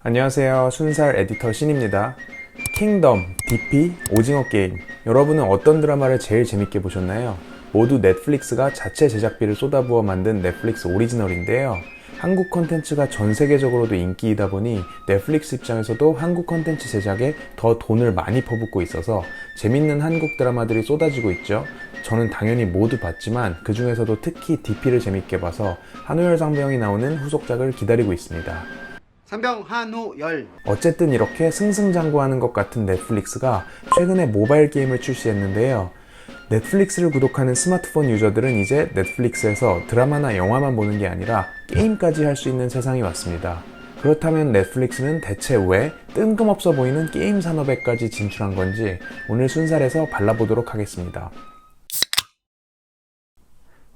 안녕하세요. 순살 에디터 신입니다. 킹덤, DP, 오징어 게임. 여러분은 어떤 드라마를 제일 재밌게 보셨나요? 모두 넷플릭스가 자체 제작비를 쏟아부어 만든 넷플릭스 오리지널인데요. 한국 콘텐츠가 전 세계적으로도 인기이다 보니 넷플릭스 입장에서도 한국 콘텐츠 제작에 더 돈을 많이 퍼붓고 있어서 재밌는 한국 드라마들이 쏟아지고 있죠. 저는 당연히 모두 봤지만 그 중에서도 특히 DP를 재밌게 봐서 한우열 상병이 나오는 후속작을 기다리고 있습니다. 상병 한우열. 어쨌든 이렇게 승승장구하는 것 같은 넷플릭스가 최근에 모바일 게임을 출시했는데요. 넷플릭스를 구독하는 스마트폰 유저들은 이제 넷플릭스에서 드라마나 영화만 보는 게 아니라 게임까지 할 수 있는 세상이 왔습니다. 그렇다면 넷플릭스는 대체 왜 뜬금없어 보이는 게임 산업에까지 진출한 건지 오늘 순살에서 발라보도록 하겠습니다.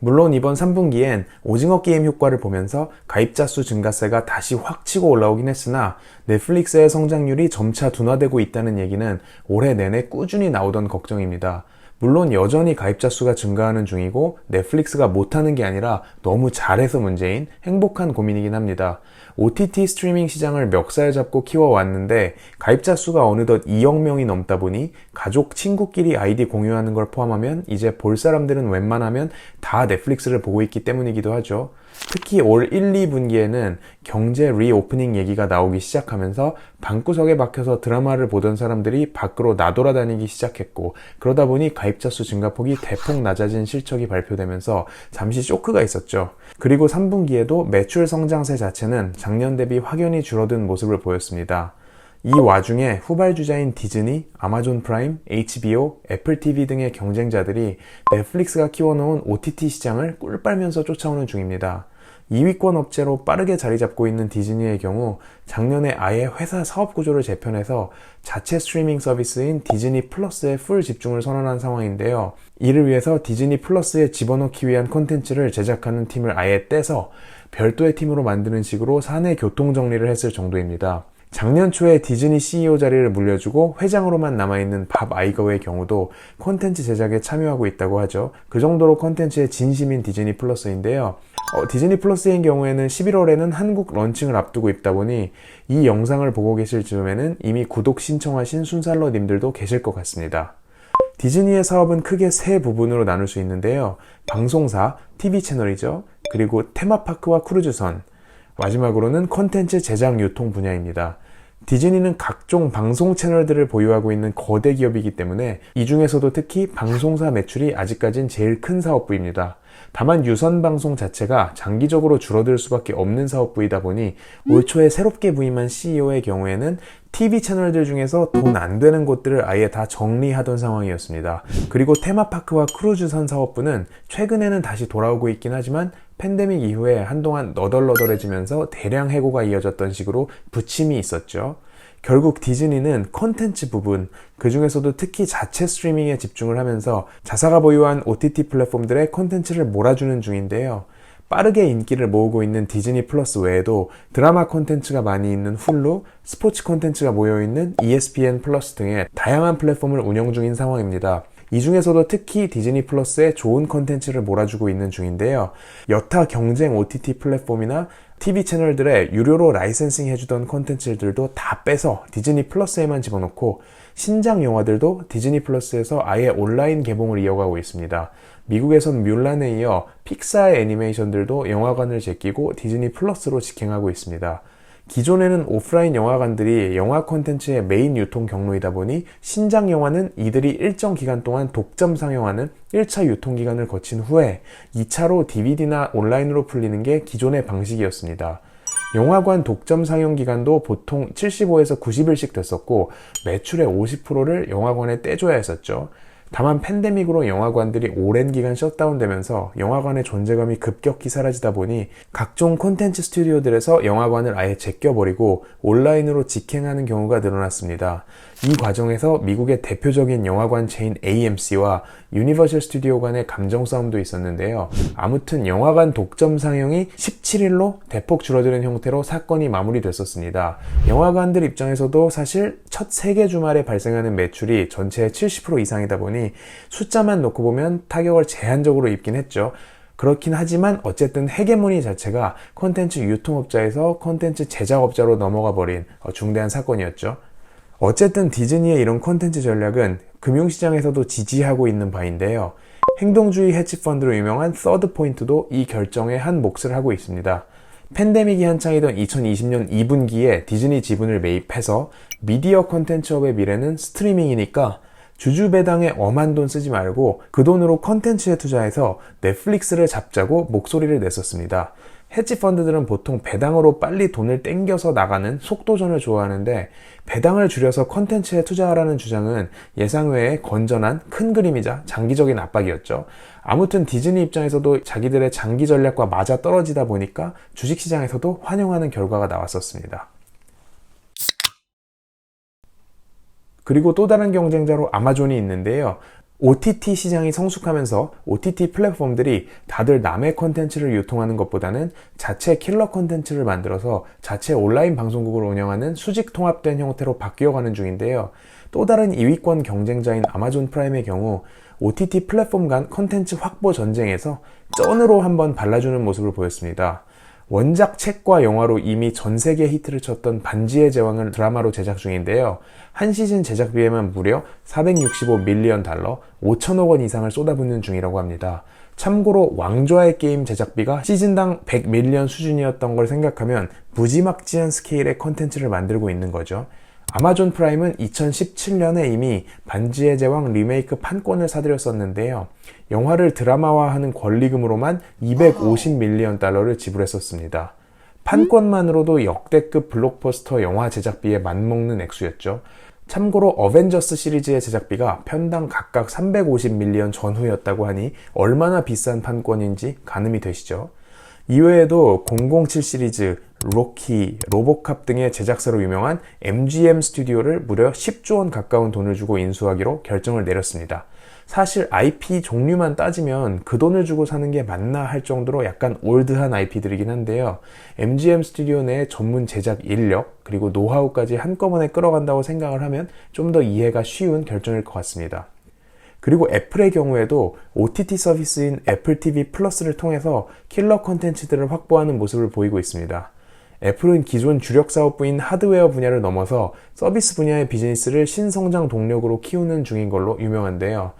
물론 이번 3분기엔 오징어 게임 효과를 보면서 가입자 수 증가세가 다시 확 치고 올라오긴 했으나 넷플릭스의 성장률이 점차 둔화되고 있다는 얘기는 올해 내내 꾸준히 나오던 걱정입니다. 물론 여전히 가입자 수가 증가하는 중이고 넷플릭스가 못하는 게 아니라 너무 잘해서 문제인 행복한 고민이긴 합니다. OTT 스트리밍 시장을 멱살 잡고 키워왔는데 가입자 수가 어느덧 2억 명이 넘다 보니 가족, 친구끼리 아이디 공유하는 걸 포함하면 이제 볼 사람들은 웬만하면 다 넷플릭스를 보고 있기 때문이기도 하죠. 특히 올 1, 2분기에는 경제 리오프닝 얘기가 나오기 시작하면서 방구석에 박혀서 드라마를 보던 사람들이 밖으로 나돌아다니기 시작했고 그러다 보니 가입자 수 증가폭이 대폭 낮아진 실적이 발표되면서 잠시 쇼크가 있었죠. 그리고 3분기에도 매출 성장세 자체는 작년 대비 확연히 줄어든 모습을 보였습니다. 이 와중에 후발주자인 디즈니, 아마존 프라임, HBO, 애플 TV 등의 경쟁자들이 넷플릭스가 키워놓은 OTT 시장을 꿀 빨면서 쫓아오는 중입니다. 2위권 업체로 빠르게 자리 잡고 있는 디즈니의 경우 작년에 아예 회사 사업 구조를 재편해서 자체 스트리밍 서비스인 디즈니 플러스에 풀 집중을 선언한 상황인데요. 이를 위해서 디즈니 플러스에 집어넣기 위한 콘텐츠를 제작하는 팀을 아예 떼서 별도의 팀으로 만드는 식으로 사내 교통 정리를 했을 정도입니다. 작년 초에 디즈니 CEO 자리를 물려주고 회장으로만 남아있는 밥 아이거의 경우도 콘텐츠 제작에 참여하고 있다고 하죠. 그 정도로 콘텐츠의 진심인 디즈니 플러스인데요. 디즈니 플러스인 경우에는 11월에는 한국 런칭을 앞두고 있다 보니 이 영상을 보고 계실 즈음에는 이미 구독 신청하신 순살러님들도 계실 것 같습니다. 디즈니의 사업은 크게 세 부분으로 나눌 수 있는데요. 방송사, TV 채널이죠. 그리고 테마파크와 크루즈선, 마지막으로는 콘텐츠 제작 유통 분야입니다. 디즈니는 각종 방송 채널들을 보유하고 있는 거대 기업이기 때문에 이 중에서도 특히 방송사 매출이 아직까진 제일 큰 사업부입니다. 다만 유선 방송 자체가 장기적으로 줄어들 수밖에 없는 사업부이다 보니 올 초에 새롭게 부임한 CEO의 경우에는 TV 채널들 중에서 돈 안 되는 곳들을 아예 다 정리하던 상황이었습니다. 그리고 테마파크와 크루즈선 사업부는 최근에는 다시 돌아오고 있긴 하지만 팬데믹 이후에 한동안 너덜너덜해지면서 대량 해고가 이어졌던 식으로 부침이 있었죠. 결국 디즈니는 콘텐츠 부분, 그 중에서도 특히 자체 스트리밍에 집중을 하면서 자사가 보유한 OTT 플랫폼들의 콘텐츠를 몰아주는 중인데요. 빠르게 인기를 모으고 있는 디즈니 플러스 외에도 드라마 콘텐츠가 많이 있는 훌루, 스포츠 콘텐츠가 모여있는 ESPN 플러스 등의 다양한 플랫폼을 운영 중인 상황입니다. 이 중에서도 특히 디즈니 플러스에 좋은 콘텐츠를 몰아주고 있는 중인데요. 여타 경쟁 OTT 플랫폼이나 TV 채널들의 유료로 라이센싱 해주던 콘텐츠들도 다 빼서 디즈니 플러스에만 집어넣고 신작 영화들도 디즈니 플러스에서 아예 온라인 개봉을 이어가고 있습니다. 미국에선 뮬란에 이어 픽사의 애니메이션들도 영화관을 제끼고 디즈니 플러스로 직행하고 있습니다. 기존에는 오프라인 영화관들이 영화 콘텐츠의 메인 유통 경로이다 보니 신작 영화는 이들이 일정 기간 동안 독점 상영하는 1차 유통기간을 거친 후에 2차로 DVD나 온라인으로 풀리는 게 기존의 방식이었습니다. 영화관 독점 상영 기간도 보통 75에서 90일씩 됐었고 매출의 50%를 영화관에 떼줘야 했었죠. 다만 팬데믹으로 영화관들이 오랜 기간 셧다운되면서 영화관의 존재감이 급격히 사라지다 보니 각종 콘텐츠 스튜디오들에서 영화관을 아예 제껴버리고 온라인으로 직행하는 경우가 늘어났습니다. 이 과정에서 미국의 대표적인 영화관 체인 AMC와 유니버셜 스튜디오 간의 감정 싸움도 있었는데요. 아무튼 영화관 독점 상영이 17일로 대폭 줄어드는 형태로 사건이 마무리됐었습니다. 영화관들 입장에서도 사실 첫 세계 주말에 발생하는 매출이 전체의 70% 이상이다 보니 숫자만 놓고 보면 타격을 제한적으로 입긴 했죠. 그렇긴 하지만 어쨌든 헤게모니 자체가 콘텐츠 유통업자에서 콘텐츠 제작업자로 넘어가 버린 중대한 사건이었죠. 어쨌든 디즈니의 이런 콘텐츠 전략은 금융시장에서도 지지하고 있는 바인데요. 행동주의 헤지펀드로 유명한 서드포인트도 이 결정에 한 몫을 하고 있습니다. 팬데믹이 한창이던 2020년 2분기에 디즈니 지분을 매입해서 미디어 콘텐츠업의 미래는 스트리밍이니까 주주배당에 엄한 돈 쓰지 말고 그 돈으로 콘텐츠에 투자해서 넷플릭스를 잡자고 목소리를 냈었습니다. 헤지펀드들은 보통 배당으로 빨리 돈을 땡겨서 나가는 속도전을 좋아하는데 배당을 줄여서 콘텐츠에 투자하라는 주장은 예상외의 건전한 큰 그림이자 장기적인 압박이었죠. 아무튼 디즈니 입장에서도 자기들의 장기 전략과 맞아 떨어지다 보니까 주식시장에서도 환영하는 결과가 나왔었습니다. 그리고 또 다른 경쟁자로 아마존이 있는데요. OTT 시장이 성숙하면서 OTT 플랫폼들이 다들 남의 콘텐츠를 유통하는 것보다는 자체 킬러 콘텐츠를 만들어서 자체 온라인 방송국을 운영하는 수직 통합된 형태로 바뀌어가는 중인데요. 또 다른 2위권 경쟁자인 아마존 프라임의 경우 OTT 플랫폼 간 콘텐츠 확보 전쟁에서 쩐으로 한번 발라주는 모습을 보였습니다. 원작 책과 영화로 이미 전 세계 히트를 쳤던 반지의 제왕을 드라마로 제작 중인데요. 한 시즌 제작비에만 무려 465밀리언 달러, 5천억 원 이상을 쏟아붓는 중이라고 합니다. 참고로 왕좌의 게임 제작비가 시즌당 100밀리언 수준이었던 걸 생각하면 무지막지한 스케일의 콘텐츠를 만들고 있는 거죠. 아마존 프라임은 2017년에 이미 반지의 제왕 리메이크 판권을 사들였었는데요. 영화를 드라마화하는 권리금으로만 250밀리언 달러를 지불했었습니다. 판권만으로도 역대급 블록버스터 영화 제작비에 맞먹는 액수였죠. 참고로 어벤져스 시리즈의 제작비가 편당 각각 350밀리언 전후였다고 하니 얼마나 비싼 판권인지 가늠이 되시죠. 이외에도 007 시리즈, 로키, 로보캅 등의 제작사로 유명한 MGM 스튜디오를 무려 10조 원 가까운 돈을 주고 인수하기로 결정을 내렸습니다. 사실 IP 종류만 따지면 그 돈을 주고 사는 게 맞나 할 정도로 약간 올드한 IP들이긴 한데요. MGM 스튜디오 내 전문 제작 인력 그리고 노하우까지 한꺼번에 끌어간다고 생각을 하면 좀 더 이해가 쉬운 결정일 것 같습니다. 그리고 애플의 경우에도 OTT 서비스인 애플 TV 플러스를 통해서 킬러 콘텐츠들을 확보하는 모습을 보이고 있습니다. 애플은 기존 주력 사업부인 하드웨어 분야를 넘어서 서비스 분야의 비즈니스를 신성장 동력으로 키우는 중인 걸로 유명한데요.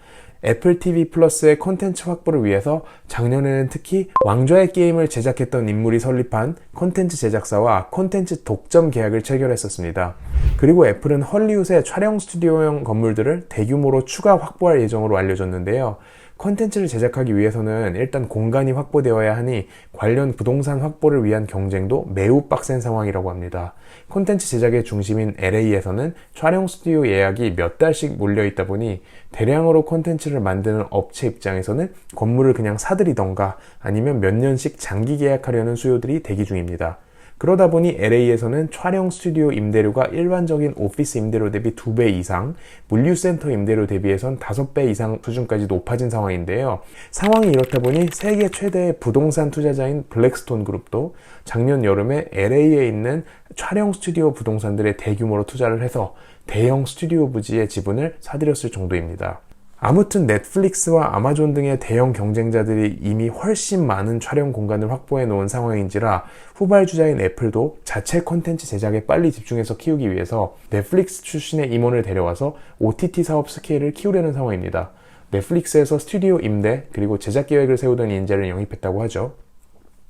애플 TV 플러스의 콘텐츠 확보를 위해서 작년에는 특히 왕좌의 게임을 제작했던 인물이 설립한 콘텐츠 제작사와 콘텐츠 독점 계약을 체결했었습니다. 그리고 애플은 헐리우드의 촬영 스튜디오형 건물들을 대규모로 추가 확보할 예정으로 알려졌는데요. 콘텐츠를 제작하기 위해서는 일단 공간이 확보되어야 하니 관련 부동산 확보를 위한 경쟁도 매우 빡센 상황이라고 합니다. 콘텐츠 제작의 중심인 LA에서는 촬영 스튜디오 예약이 몇 달씩 몰려있다 보니 대량으로 콘텐츠를 만드는 업체 입장에서는 건물을 그냥 사들이던가 아니면 몇 년씩 장기 계약하려는 수요들이 대기 중입니다. 그러다 보니 LA에서는 촬영 스튜디오 임대료가 일반적인 오피스 임대료 대비 2배 이상, 물류센터 임대료 대비해선 5배 이상 수준까지 높아진 상황인데요. 상황이 이렇다 보니 세계 최대의 부동산 투자자인 블랙스톤 그룹도 작년 여름에 LA에 있는 촬영 스튜디오 부동산들에 대규모로 투자를 해서 대형 스튜디오 부지의 지분을 사들였을 정도입니다. 아무튼 넷플릭스와 아마존 등의 대형 경쟁자들이 이미 훨씬 많은 촬영 공간을 확보해 놓은 상황인지라 후발주자인 애플도 자체 콘텐츠 제작에 빨리 집중해서 키우기 위해서 넷플릭스 출신의 임원을 데려와서 OTT 사업 스케일을 키우려는 상황입니다. 넷플릭스에서 스튜디오 임대 그리고 제작 계획을 세우던 인재를 영입했다고 하죠.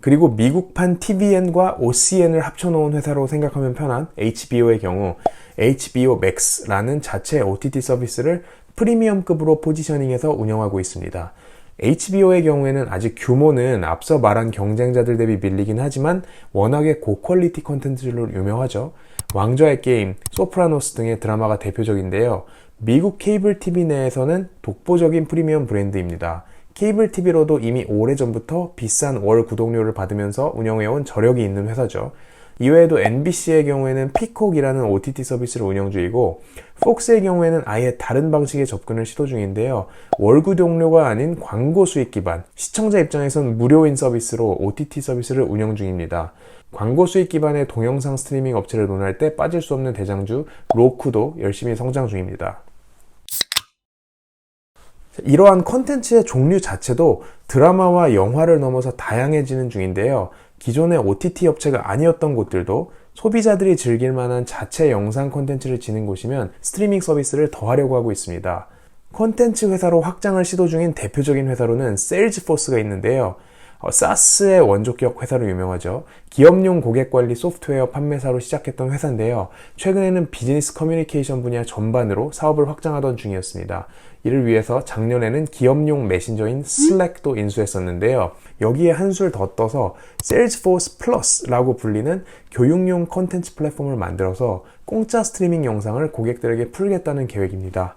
그리고 미국판 TVN과 OCN을 합쳐놓은 회사로 생각하면 편한 HBO의 경우 HBO Max라는 자체 OTT 서비스를 프리미엄급으로 포지셔닝해서 운영하고 있습니다. HBO의 경우에는 아직 규모는 앞서 말한 경쟁자들 대비 밀리긴 하지만 워낙에 고퀄리티 콘텐츠로 유명하죠. 왕좌의 게임, 소프라노스 등의 드라마가 대표적인데요. 미국 케이블 TV 내에서는 독보적인 프리미엄 브랜드입니다. 케이블 TV로도 이미 오래전부터 비싼 월 구독료를 받으면서 운영해온 저력이 있는 회사죠. 이외에도 NBC의 경우에는 피콕이라는 OTT 서비스를 운영 중이고 폭스의 경우에는 아예 다른 방식의 접근을 시도 중인데요. 월 구독료가 아닌 광고 수익 기반, 시청자 입장에선 무료인 서비스로 OTT 서비스를 운영 중입니다. 광고 수익 기반의 동영상 스트리밍 업체를 논할 때 빠질 수 없는 대장주 로쿠도 열심히 성장 중입니다. 이러한 컨텐츠의 종류 자체도 드라마와 영화를 넘어서 다양해지는 중인데요. 기존의 OTT 업체가 아니었던 곳들도 소비자들이 즐길 만한 자체 영상 콘텐츠를 지닌 곳이면 스트리밍 서비스를 더 하려고 하고 있습니다. 콘텐츠 회사로 확장을 시도 중인 대표적인 회사로는 세일즈포스가 있는데요. 사스의 원조격 회사로 유명하죠. 기업용 고객관리 소프트웨어 판매사로 시작했던 회사인데요. 최근에는 비즈니스 커뮤니케이션 분야 전반으로 사업을 확장하던 중이었습니다. 이를 위해서 작년에는 기업용 메신저인 슬랙도 인수했었는데요. 여기에 한술 더 떠서 Salesforce Plus라고 불리는 교육용 콘텐츠 플랫폼을 만들어서 공짜 스트리밍 영상을 고객들에게 풀겠다는 계획입니다.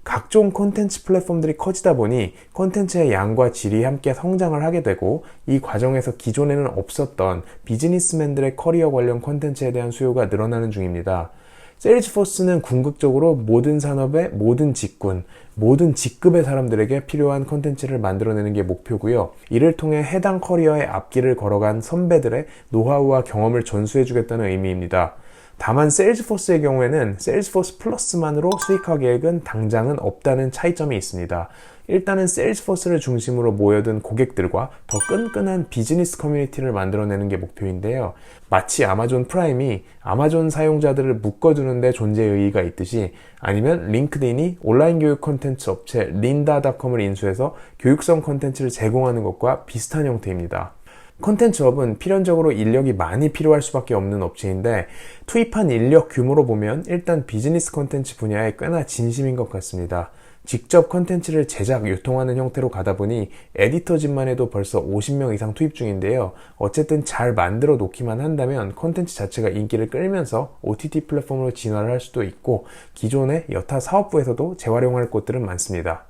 각종 콘텐츠 플랫폼들이 커지다 보니 콘텐츠의 양과 질이 함께 성장을 하게 되고 이 과정에서 기존에는 없었던 비즈니스맨들의 커리어 관련 콘텐츠에 대한 수요가 늘어나는 중입니다. 세일즈포스는 궁극적으로 모든 산업의 모든 직군, 모든 직급의 사람들에게 필요한 콘텐츠를 만들어내는 게 목표고요. 이를 통해 해당 커리어의 앞길을 걸어간 선배들의 노하우와 경험을 전수해주겠다는 의미입니다. 다만 세일즈포스의 경우에는 세일즈포스 플러스만으로 수익화 계획은 당장은 없다는 차이점이 있습니다. 일단은 세일즈포스를 중심으로 모여든 고객들과 더 끈끈한 비즈니스 커뮤니티를 만들어내는 게 목표인데요. 마치 아마존 프라임이 아마존 사용자들을 묶어두는 데 존재 의의가 있듯이, 아니면 링크드인이 온라인 교육 콘텐츠 업체 린다닷컴을 인수해서 교육성 콘텐츠를 제공하는 것과 비슷한 형태입니다. 콘텐츠업은 필연적으로 인력이 많이 필요할 수밖에 없는 업체인데, 투입한 인력 규모로 보면 일단 비즈니스 콘텐츠 분야에 꽤나 진심인 것 같습니다. 직접 콘텐츠를 제작, 유통하는 형태로 가다 보니 에디터진만 해도 벌써 50명 이상 투입 중인데요. 어쨌든 잘 만들어 놓기만 한다면 콘텐츠 자체가 인기를 끌면서 OTT 플랫폼으로 진화를 할 수도 있고, 기존의 여타 사업부에서도 재활용할 곳들은 많습니다.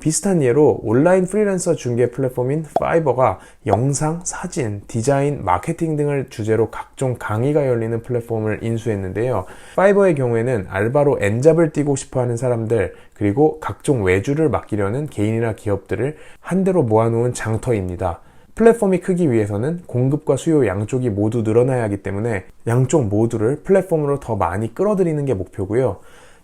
비슷한 예로 온라인 프리랜서 중개 플랫폼인 파이버가 영상, 사진, 디자인, 마케팅 등을 주제로 각종 강의가 열리는 플랫폼을 인수했는데요. 파이버의 경우에는 알바로 N잡을 뛰고 싶어하는 사람들, 그리고 각종 외주를 맡기려는 개인이나 기업들을 한데로 모아놓은 장터입니다. 플랫폼이 크기 위해서는 공급과 수요 양쪽이 모두 늘어나야 하기 때문에 양쪽 모두를 플랫폼으로 더 많이 끌어들이는 게 목표고요.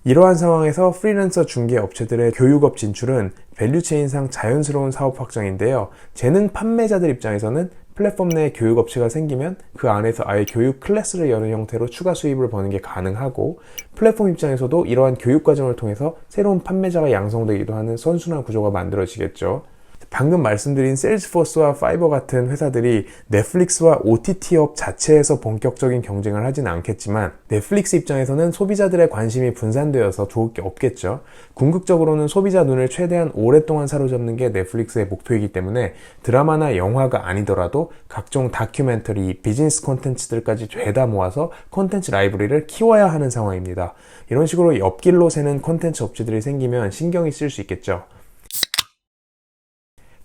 이러한 상황에서 프리랜서 중개 업체들의 교육업 진출은 밸류체인상 자연스러운 사업 확장인데요. 재능 판매자들 입장에서는 플랫폼 내에 교육업체가 생기면 그 안에서 아예 교육 클래스를 여는 형태로 추가 수입을 버는 게 가능하고, 플랫폼 입장에서도 이러한 교육 과정을 통해서 새로운 판매자가 양성되기도 하는 선순환 구조가 만들어지겠죠. 방금 말씀드린 세일즈포스와 파이버 같은 회사들이 넷플릭스와 OTT업 자체에서 본격적인 경쟁을 하진 않겠지만, 넷플릭스 입장에서는 소비자들의 관심이 분산되어서 좋을 게 없겠죠. 궁극적으로는 소비자 눈을 최대한 오랫동안 사로잡는 게 넷플릭스의 목표이기 때문에 드라마나 영화가 아니더라도 각종 다큐멘터리, 비즈니스 콘텐츠들까지 죄다 모아서 콘텐츠 라이브러리를 키워야 하는 상황입니다. 이런 식으로 옆길로 새는 콘텐츠 업체들이 생기면 신경이 쓸 수 있겠죠.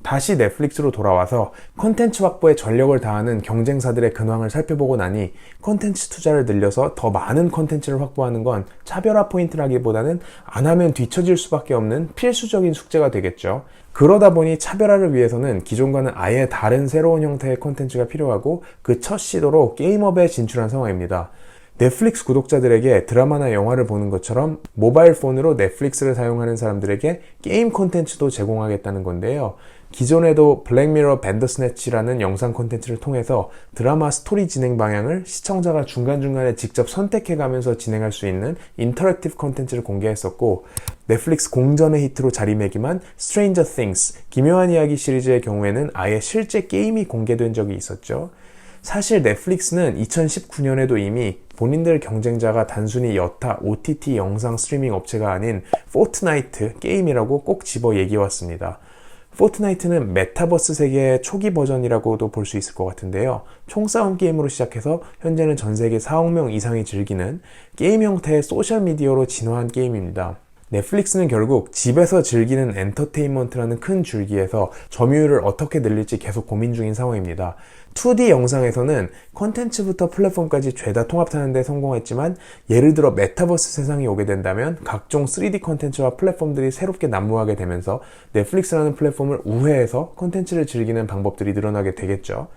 다시 넷플릭스로 돌아와서 콘텐츠 확보에 전력을 다하는 경쟁사들의 근황을 살펴보고 나니, 콘텐츠 투자를 늘려서 더 많은 콘텐츠를 확보하는 건 차별화 포인트라기보다는 안 하면 뒤처질 수밖에 없는 필수적인 숙제가 되겠죠. 그러다 보니 차별화를 위해서는 기존과는 아예 다른 새로운 형태의 콘텐츠가 필요하고, 그 첫 시도로 게임업에 진출한 상황입니다. 넷플릭스 구독자들에게 드라마나 영화를 보는 것처럼 모바일 폰으로 넷플릭스를 사용하는 사람들에게 게임 콘텐츠도 제공하겠다는 건데요. 기존에도 블랙미러 밴더스네치라는 영상 콘텐츠를 통해서 드라마 스토리 진행 방향을 시청자가 중간중간에 직접 선택해가면서 진행할 수 있는 인터랙티브 콘텐츠를 공개했었고, 넷플릭스 공전의 히트로 자리매김한 Stranger Things, 기묘한 이야기 시리즈의 경우에는 아예 실제 게임이 공개된 적이 있었죠. 사실 넷플릭스는 2019년에도 이미 본인들 경쟁자가 단순히 여타 OTT 영상 스트리밍 업체가 아닌 포트나이트 게임이라고 꼭 집어 얘기해왔습니다. 포트나이트는 메타버스 세계의 초기 버전이라고도 볼 수 있을 것 같은데요. 총싸움 게임으로 시작해서 현재는 전 세계 4억 명 이상이 즐기는 게임 형태의 소셜미디어로 진화한 게임입니다. 넷플릭스는 결국 집에서 즐기는 엔터테인먼트라는 큰 줄기에서 점유율을 어떻게 늘릴지 계속 고민 중인 상황입니다. 2D 영상에서는 콘텐츠부터 플랫폼까지 죄다 통합하는 데 성공했지만, 예를 들어 메타버스 세상이 오게 된다면 각종 3D 콘텐츠와 플랫폼들이 새롭게 난무하게 되면서 넷플릭스라는 플랫폼을 우회해서 콘텐츠를 즐기는 방법들이 늘어나게 되겠죠.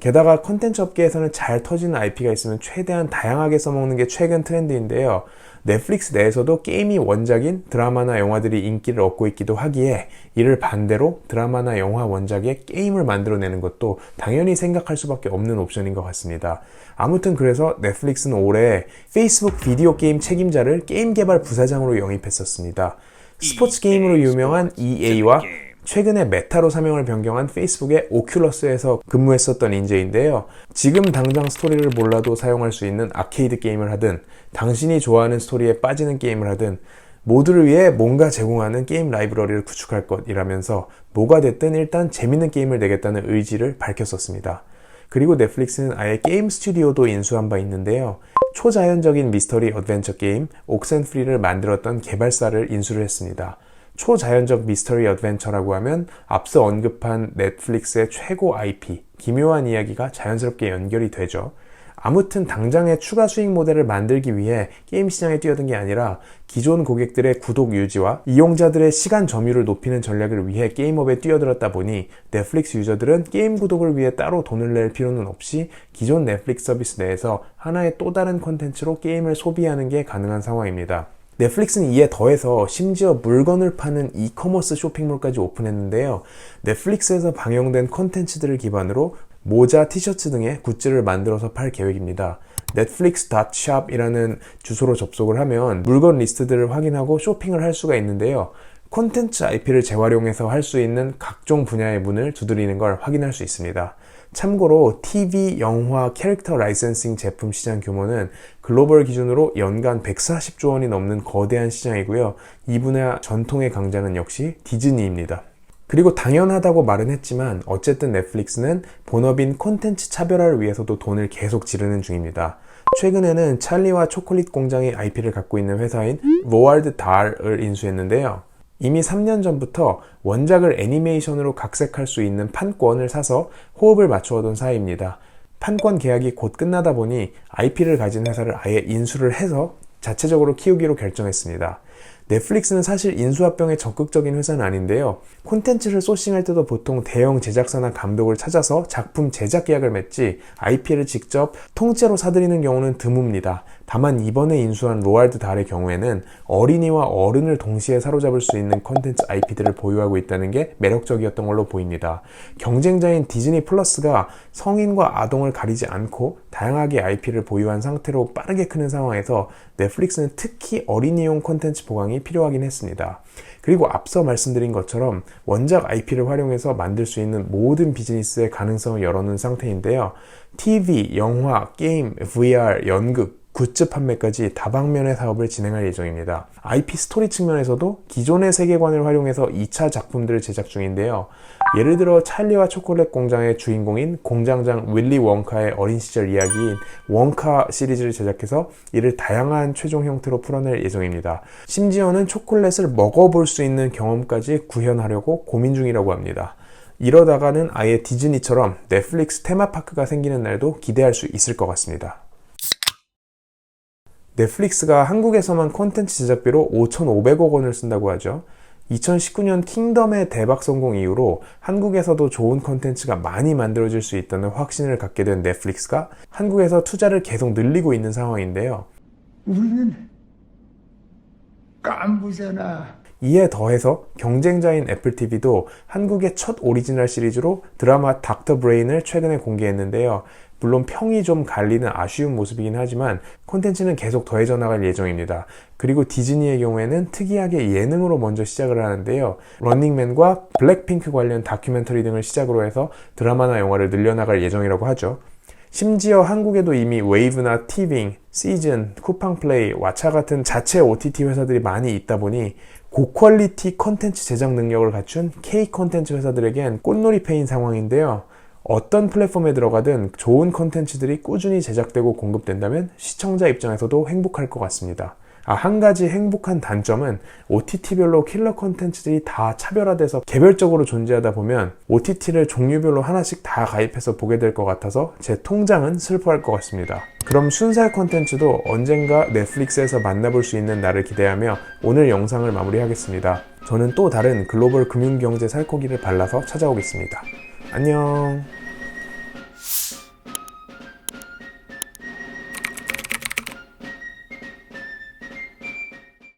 게다가 콘텐츠 업계에서는 잘 터지는 IP가 있으면 최대한 다양하게 써먹는 게 최근 트렌드인데요. 넷플릭스 내에서도 게임이 원작인 드라마나 영화들이 인기를 얻고 있기도 하기에 이를 반대로 드라마나 영화 원작에 게임을 만들어내는 것도 당연히 생각할 수밖에 없는 옵션인 것 같습니다. 아무튼 그래서 넷플릭스는 올해 페이스북 비디오 게임 책임자를 게임 개발 부사장으로 영입했었습니다. 스포츠 게임으로 유명한 EA와 최근에 메타로 사명을 변경한 페이스북의 오큘러스에서 근무했었던 인재인데요. 지금 당장 스토리를 몰라도 사용할 수 있는 아케이드 게임을 하든 당신이 좋아하는 스토리에 빠지는 게임을 하든 모두를 위해 뭔가 제공하는 게임 라이브러리를 구축할 것이라면서 뭐가 됐든 일단 재밌는 게임을 내겠다는 의지를 밝혔었습니다. 그리고 넷플릭스는 아예 게임 스튜디오도 인수한 바 있는데요. 초자연적인 미스터리 어드벤처 게임 옥센프리를 만들었던 개발사를 인수를 했습니다. 초자연적 미스터리 어드벤처라고 하면 앞서 언급한 넷플릭스의 최고 IP, 기묘한 이야기가 자연스럽게 연결이 되죠. 아무튼 당장의 추가 수익 모델을 만들기 위해 게임 시장에 뛰어든 게 아니라 기존 고객들의 구독 유지와 이용자들의 시간 점유율을 높이는 전략을 위해 게임업에 뛰어들었다 보니 넷플릭스 유저들은 게임 구독을 위해 따로 돈을 낼 필요는 없이 기존 넷플릭스 서비스 내에서 하나의 또 다른 콘텐츠로 게임을 소비하는 게 가능한 상황입니다. 넷플릭스는 이에 더해서 심지어 물건을 파는 이커머스 쇼핑몰까지 오픈했는데요. 넷플릭스에서 방영된 콘텐츠들을 기반으로 모자, 티셔츠 등의 굿즈를 만들어서 팔 계획입니다. netflix.shop이라는 주소로 접속을 하면 물건 리스트들을 확인하고 쇼핑을 할 수가 있는데요. 콘텐츠 IP를 재활용해서 할 수 있는 각종 분야의 문을 두드리는 걸 확인할 수 있습니다. 참고로 TV, 영화, 캐릭터 라이센싱 제품 시장 규모는 글로벌 기준으로 연간 140조 원이 넘는 거대한 시장이고요. 이 분야 전통의 강자는 역시 디즈니입니다. 그리고 당연하다고 말은 했지만 어쨌든 넷플릭스는 본업인 콘텐츠 차별화를 위해서도 돈을 계속 지르는 중입니다. 최근에는 찰리와 초콜릿 공장의 IP를 갖고 있는 회사인 로알드 달을 인수했는데요. 이미 3년 전부터 원작을 애니메이션으로 각색할 수 있는 판권을 사서 호흡을 맞추어둔 사이입니다. 판권 계약이 곧 끝나다 보니 IP를 가진 회사를 아예 인수를 해서 자체적으로 키우기로 결정했습니다. 넷플릭스는 사실 인수합병에 적극적인 회사는 아닌데요. 콘텐츠를 소싱할 때도 보통 대형 제작사나 감독을 찾아서 작품 제작 계약을 맺지 IP를 직접 통째로 사들이는 경우는 드뭅니다. 다만 이번에 인수한 로알드 달의 경우에는 어린이와 어른을 동시에 사로잡을 수 있는 콘텐츠 IP들을 보유하고 있다는 게 매력적이었던 걸로 보입니다. 경쟁자인 디즈니 플러스가 성인과 아동을 가리지 않고 다양하게 IP를 보유한 상태로 빠르게 크는 상황에서 넷플릭스는 특히 어린이용 콘텐츠 보강이 필요하긴 했습니다. 그리고 앞서 말씀드린 것처럼 원작 IP를 활용해서 만들 수 있는 모든 비즈니스의 가능성을 열어놓은 상태인데요. TV, 영화, 게임, VR, 연극, 굿즈 판매까지 다방면의 사업을 진행할 예정입니다. IP 스토리 측면에서도 기존의 세계관을 활용해서 2차 작품들을 제작 중인데요. 예를 들어 찰리와 초콜릿 공장의 주인공인 공장장 윌리 원카의 어린 시절 이야기인 원카 시리즈를 제작해서 이를 다양한 최종 형태로 풀어낼 예정입니다. 심지어는 초콜릿을 먹어볼 수 있는 경험까지 구현하려고 고민 중이라고 합니다. 이러다가는 아예 디즈니처럼 넷플릭스 테마파크가 생기는 날도 기대할 수 있을 것 같습니다. 넷플릭스가 한국에서만 콘텐츠 제작비로 5,500억 원을 쓴다고 하죠. 2019년 킹덤의 대박 성공 이후로 한국에서도 좋은 콘텐츠가 많이 만들어질 수 있다는 확신을 갖게 된 넷플릭스가 한국에서 투자를 계속 늘리고 있는 상황인데요. 우리는 깐부잖아. 이에 더해서 경쟁자인 애플TV도 한국의 첫 오리지널 시리즈로 드라마 닥터 브레인을 최근에 공개했는데요. 물론 평이 좀 갈리는 아쉬운 모습이긴 하지만 콘텐츠는 계속 더해져 나갈 예정입니다. 그리고 디즈니의 경우에는 특이하게 예능으로 먼저 시작을 하는데요. 런닝맨과 블랙핑크 관련 다큐멘터리 등을 시작으로 해서 드라마나 영화를 늘려나갈 예정이라고 하죠. 심지어 한국에도 이미 웨이브나 티빙, 시즌, 쿠팡플레이, 왓챠 같은 자체 OTT 회사들이 많이 있다 보니 고퀄리티 콘텐츠 제작 능력을 갖춘 K 콘텐츠 회사들에겐 꽃놀이패인 상황인데요. 어떤 플랫폼에 들어가든 좋은 콘텐츠들이 꾸준히 제작되고 공급된다면 시청자 입장에서도 행복할 것 같습니다. 한 가지 행복한 단점은 OTT별로 킬러 콘텐츠들이 다 차별화돼서 개별적으로 존재하다 보면 OTT를 종류별로 하나씩 다 가입해서 보게 될 것 같아서 제 통장은 슬퍼할 것 같습니다. 그럼 순살 콘텐츠도 언젠가 넷플릭스에서 만나볼 수 있는 날을 기대하며 오늘 영상을 마무리하겠습니다. 저는 또 다른 글로벌 금융경제 살코기를 발라서 찾아오겠습니다. 안녕.